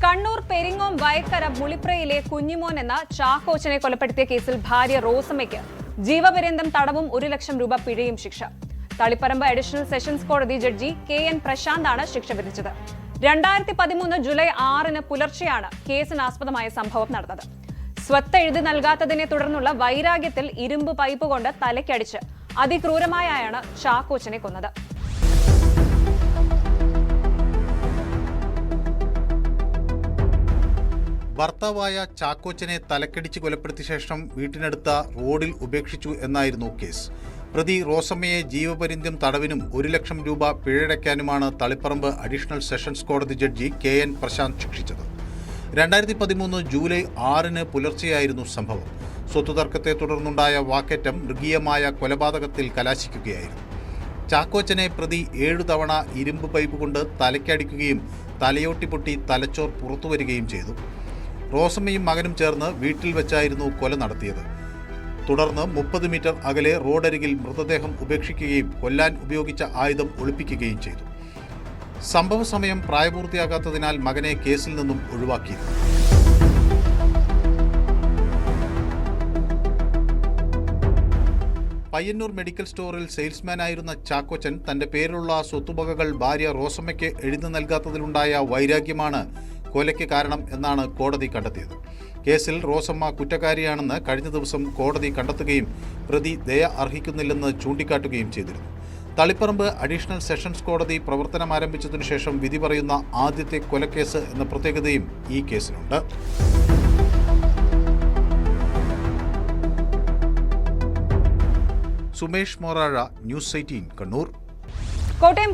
കണ്ണൂർ പെരിങ്ങോം വയക്കര മുളിപ്രയിലെ കുഞ്ഞിമോൻ എന്ന ചാക്കോച്ചനെ കൊലപ്പെടുത്തിയ കേസിൽ ഭാര്യ റോസമ്മയ്ക്ക് ജീവപര്യന്തം തടവും 1 ലക്ഷം രൂപ പിഴയും ശിക്ഷ. തളിപ്പറമ്പ് അഡീഷണൽ സെഷൻസ് കോടതി ജഡ്ജി KN പ്രശാന്താണ് ശിക്ഷ വിധിച്ചത്. 2013 ജൂലൈ 6 പുലർച്ചെയാണ് കേസിനാസ്പദമായ സംഭവം നടന്നത്. സ്വത്ത് എഴുതി നൽകാത്തതിനെ തുടർന്നുള്ള വൈരാഗ്യത്തിൽ ഇരുമ്പ് പൈപ്പ് കൊണ്ട് തലയ്ക്കടിച്ച് അതിക്രൂരമായാണ് ചാക്കോച്ചനെ കൊന്നത്. ഭർത്താവായ ചാക്കോച്ചനെ തലക്കടിച്ച് കൊലപ്പെടുത്തിയ ശേഷം വീട്ടിനടുത്ത റോഡിൽ ഉപേക്ഷിച്ചു എന്നായിരുന്നു കേസ്. പ്രതി റോസമ്മയെ ജീവപര്യന്തം തടവിനും 1 ലക്ഷം രൂപ പിഴയടയ്ക്കാനുമാണ് തളിപ്പറമ്പ് അഡീഷണൽ സെഷൻസ് കോടതി ജഡ്ജി KN പ്രശാന്ത് ശിക്ഷിച്ചത്. 2013 ജൂലൈ 6 പുലർച്ചെയായിരുന്നു സംഭവം. സ്വത്തുതർക്കത്തെ തുടർന്നുണ്ടായ വാക്കേറ്റം മൃഗീയമായ കൊലപാതകത്തിൽ കലാശിക്കുകയായിരുന്നു. ചാക്കോച്ചനെ പ്രതി 7 തവണ ഇരുമ്പ് പൈപ്പ് കൊണ്ട് തലയ്ക്കടിക്കുകയും തലയോട്ടി പൊട്ടി തലച്ചോർ പുറത്തുവരികയും ചെയ്തു. റോസമ്മയും മകനും ചേർന്ന് വീട്ടിൽ വെച്ചായിരുന്നു കൊല നടത്തിയത്. തുടർന്ന് 30 മീറ്റർ അകലെ റോഡരികിൽ മൃതദേഹം ഉപേക്ഷിക്കുകയും കൊല്ലാൻ ഉപയോഗിച്ച ആയുധം ഒളിപ്പിക്കുകയും ചെയ്തു. സംഭവ സമയം പ്രായപൂർത്തിയാകാത്തതിനാൽ മകനെ കേസിൽ നിന്നും ഒഴിവാക്കിയിരുന്നു. പയ്യന്നൂർ മെഡിക്കൽ സ്റ്റോറിൽ സെയിൽസ്മാനായിരുന്ന ചാക്കോച്ചൻ തന്റെ പേരിലുള്ള സ്വത്തുവകകൾ ഭാര്യ റോസമ്മയ്ക്ക് എഴുതി നൽകാത്തതിലുണ്ടായ വൈരാഗ്യമാണ് കൊലയ്ക്ക് കാരണം എന്നാണ് കോടതി കണ്ടെത്തിയത്. കേസിൽ റോസമ്മ കുറ്റക്കാരിയാണെന്ന് കഴിഞ്ഞ ദിവസം കോടതി കണ്ടെത്തുകയും പ്രതി ദയ അർഹിക്കുന്നില്ലെന്ന് ചൂണ്ടിക്കാട്ടുകയും ചെയ്തിരുന്നു. തളിപ്പറമ്പ് അഡീഷണൽ സെഷൻസ് കോടതി പ്രവർത്തനം ആരംഭിച്ചതിനു ശേഷം വിധി പറയുന്ന ആദ്യത്തെ കൊലക്കേസ് എന്ന പ്രത്യേകതയും ഈ കേസിനുണ്ട്. സുമേഷ് മോറാഴ, ന്യൂസ് 18 കണ്ണൂർ. കോട്ടയം